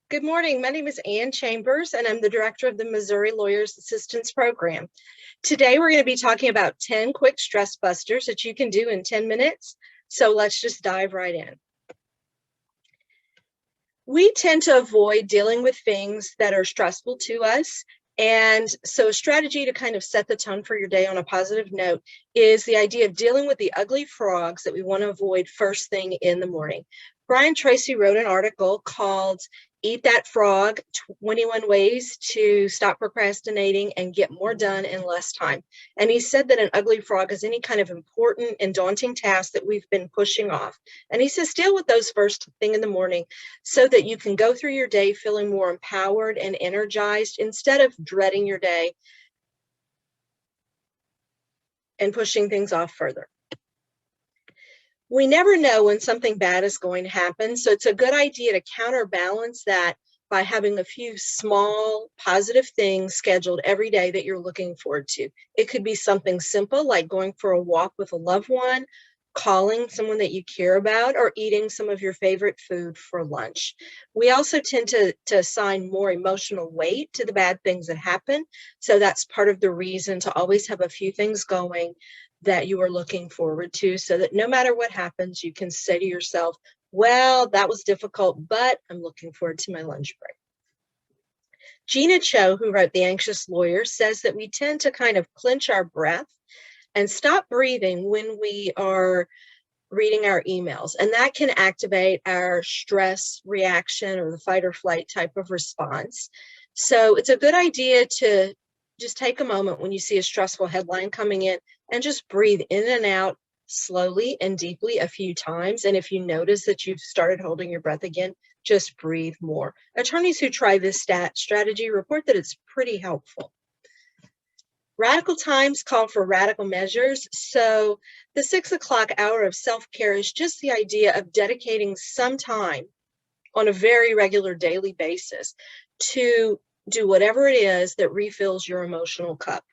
Good morning. My name is Ann Chambers, and I'm the director of the Missouri Lawyers Assistance Program. Today, we're going to be talking about 10 quick stress busters that you can do in 10 minutes. So let's just dive right in. We tend to avoid dealing with things that are stressful to us. And so a strategy to kind of set the tone for your day on a positive note is the idea of dealing with the ugly frogs that we want to avoid first thing in the morning. Brian Tracy wrote an article called Eat That Frog, 21 Ways to Stop Procrastinating and Get More Done in Less Time. And he said that an ugly frog is any kind of important and daunting task that we've been pushing off. And he says deal with those first thing in the morning so that you can go through your day feeling more empowered and energized instead of dreading your day and pushing things off further. We never know when something bad is going to happen, so it's a good idea to counterbalance that by having a few small positive things scheduled every day that you're looking forward to. It could be something simple like going for a walk with a loved one, calling someone that you care about, or eating some of your favorite food for lunch. We also tend to assign more emotional weight to the bad things that happen, so that's part of the reason to always have a few things going that you are looking forward to, so that no matter what happens, you can say to yourself, well, that was difficult, but I'm looking forward to my lunch break. Gina Cho, who wrote The Anxious Lawyer, says that we tend to kind of clench our breath and stop breathing when we are reading our emails. And that can activate our stress reaction or the fight or flight type of response. So it's a good idea to just take a moment when you see a stressful headline coming in and just breathe in and out slowly and deeply a few times. And if you notice that you've started holding your breath again, just breathe more. Attorneys who try this strategy report that it's pretty helpful. Radical times call for radical measures. So the 6 o'clock hour of self-care is just the idea of dedicating some time on a very regular daily basis to do whatever it is that refills your emotional cup.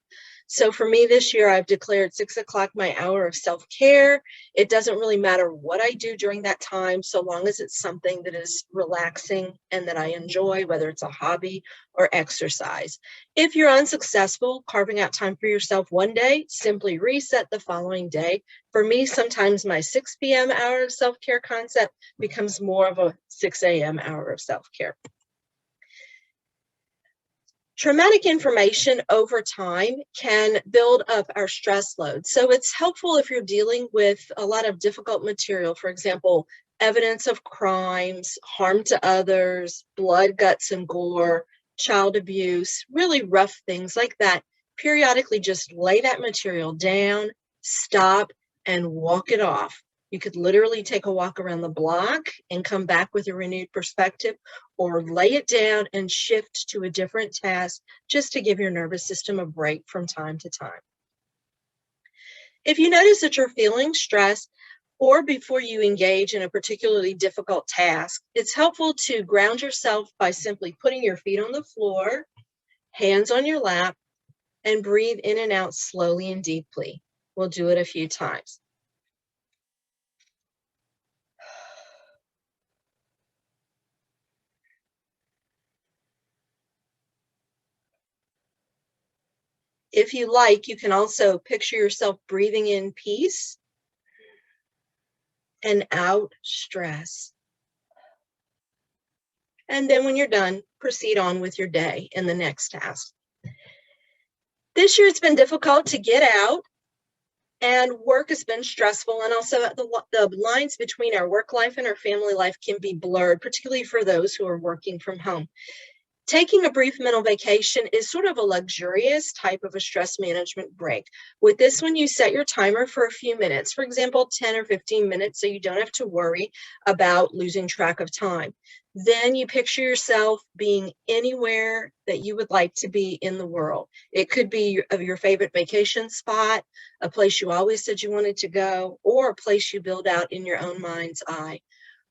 So for me this year, I've declared 6 o'clock my hour of self-care. It doesn't really matter what I do during that time, so long as it's something that is relaxing and that I enjoy, whether it's a hobby or exercise. If you're unsuccessful carving out time for yourself one day, simply reset the following day. For me, sometimes my 6 p.m. hour of self-care concept becomes more of a 6 a.m. hour of self-care. Traumatic information over time can build up our stress load. So it's helpful if you're dealing with a lot of difficult material, for example, evidence of crimes, harm to others, blood, guts, and gore, child abuse, really rough things like that. Periodically just lay that material down, stop, and walk it off. You could literally take a walk around the block and come back with a renewed perspective, or lay it down and shift to a different task just to give your nervous system a break from time to time. If you notice that you're feeling stressed, or before you engage in a particularly difficult task, it's helpful to ground yourself by simply putting your feet on the floor, hands on your lap, and breathe in and out slowly and deeply. We'll do it a few times. If you like, you can also picture yourself breathing in peace and out stress. And then when you're done, proceed on with your day and the next task. This year it's been difficult to get out, and work has been stressful, and also the lines between our work life and our family life can be blurred, particularly for those who are working from home. Taking a brief mental vacation is sort of a luxurious type of a stress management break. With this one, you set your timer for a few minutes, for example, 10 or 15 minutes, so you don't have to worry about losing track of time. Then you picture yourself being anywhere that you would like to be in the world. It could be your favorite vacation spot, a place you always said you wanted to go, or a place you build out in your own mind's eye.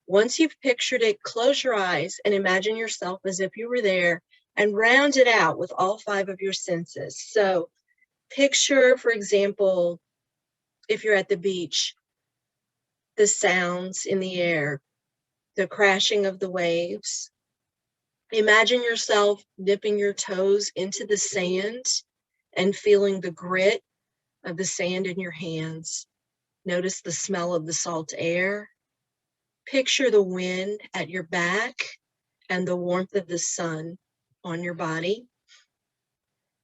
Once you've pictured it, close your eyes and imagine yourself as if you were there, and round it out with all 5 of your senses. So picture, for example, if you're at the beach, the sounds in the air, the crashing of the waves, Imagine yourself dipping your toes into the sand and feeling the grit of the sand in your hands. Notice the smell of the salt air. Picture the wind at your back and the warmth of the sun on your body.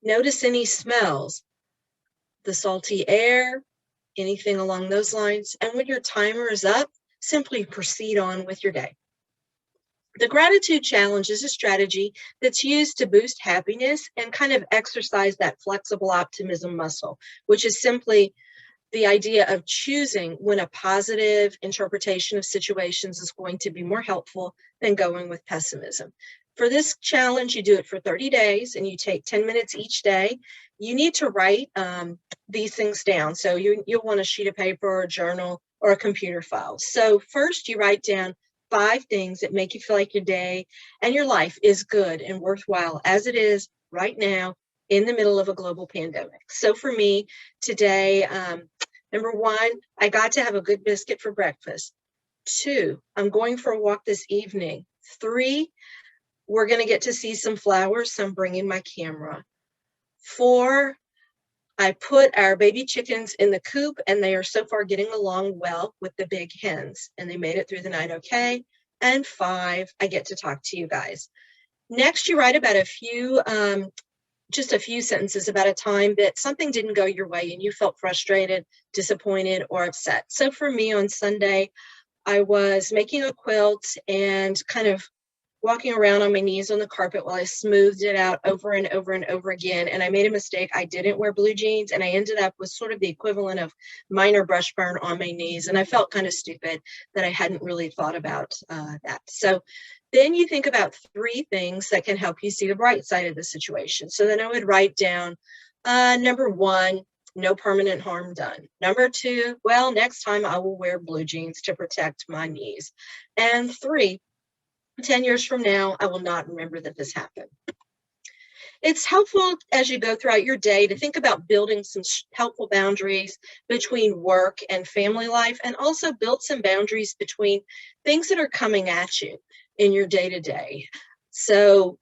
Notice any smells, the salty air, anything along those lines. And when your timer is up, simply proceed on with your day. The gratitude challenge is a strategy that's used to boost happiness and kind of exercise that flexible optimism muscle, which is simply the idea of choosing when a positive interpretation of situations is going to be more helpful than going with pessimism. For this challenge, you do it for 30 days and you take 10 minutes each day. You need to write these things down. So you'll want a sheet of paper or a journal or a computer file. So first you write down 5 things that make you feel like your day and your life is good and worthwhile as it is right now in the middle of a global pandemic. So for me today, number 1, I got to have a good biscuit for breakfast. 2, I'm going for a walk this evening. 3, we're going to get to see some flowers, so I'm bringing my camera. 4, I put our baby chickens in the coop and they are so far getting along well with the big hens and they made it through the night okay. And 5, I get to talk to you guys. Next, you write about just a few sentences about a time that something didn't go your way and you felt frustrated, disappointed, or upset. So for me on Sunday, I was making a quilt and kind of walking around on my knees on the carpet while I smoothed it out over and over and over again. And I made a mistake. I didn't wear blue jeans and I ended up with sort of the equivalent of minor brush burn on my knees. And I felt kind of stupid that I hadn't really thought about that. So then you think about 3 things that can help you see the bright side of the situation. So then I would write down number 1, no permanent harm done. Number 2, well, next time I will wear blue jeans to protect my knees. And 3, 10 years from now, I will not remember that this happened. It's helpful as you go throughout your day to think about building some helpful boundaries between work and family life, and also build some boundaries between things that are coming at you in your day-to-day. So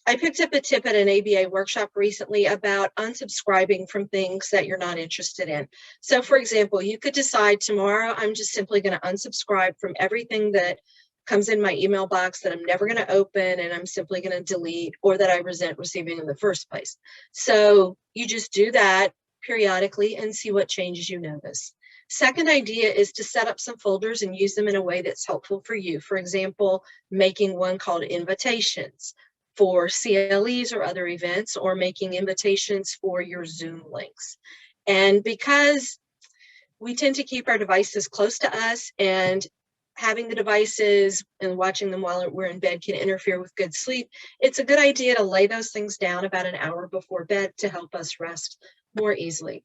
I picked up a tip at an ABA workshop recently about unsubscribing from things that you're not interested in. So for example, you could decide tomorrow, I'm just simply going to unsubscribe from everything that comes in my email box that I'm never going to open and I'm simply going to delete, or that I resent receiving in the first place. So you just do that periodically and see what changes you notice. Second idea is to set up some folders and use them in a way that's helpful for you. For example, making one called invitations for CLEs or other events, or making invitations for your Zoom links. And because we tend to keep our devices close to us, and having the devices and watching them while we're in bed can interfere with good sleep, it's a good idea to lay those things down about an hour before bed to help us rest more easily.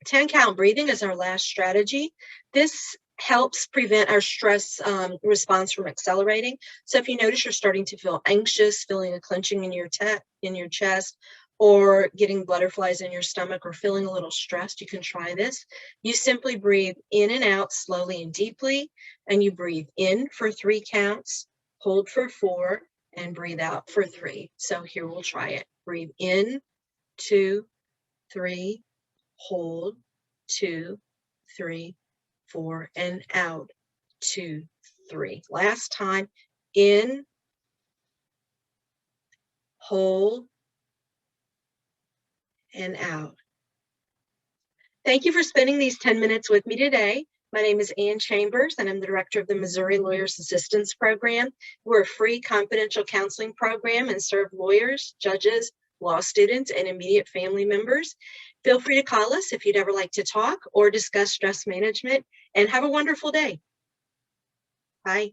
10 count breathing is our last strategy. This helps prevent our stress response from accelerating. So if you notice you're starting to feel anxious, feeling a clenching in your chest, or getting butterflies in your stomach, or feeling a little stressed, you can try this. You simply breathe in and out slowly and deeply, and you breathe in for 3 counts, hold for 4, and breathe out for 3. So here we'll try it. Breathe in, 2, 3, hold, 2, 3, 4, and out, 2, 3. Last time, in, hold, and out. Thank you for spending these 10 minutes with me today. My name is Ann Chambers, and I'm the director of the Missouri Lawyers Assistance Program. We're a free confidential counseling program and serve lawyers, judges, law students, and immediate family members. Feel free to call us if you'd ever like to talk or discuss stress management, and have a wonderful day. Bye.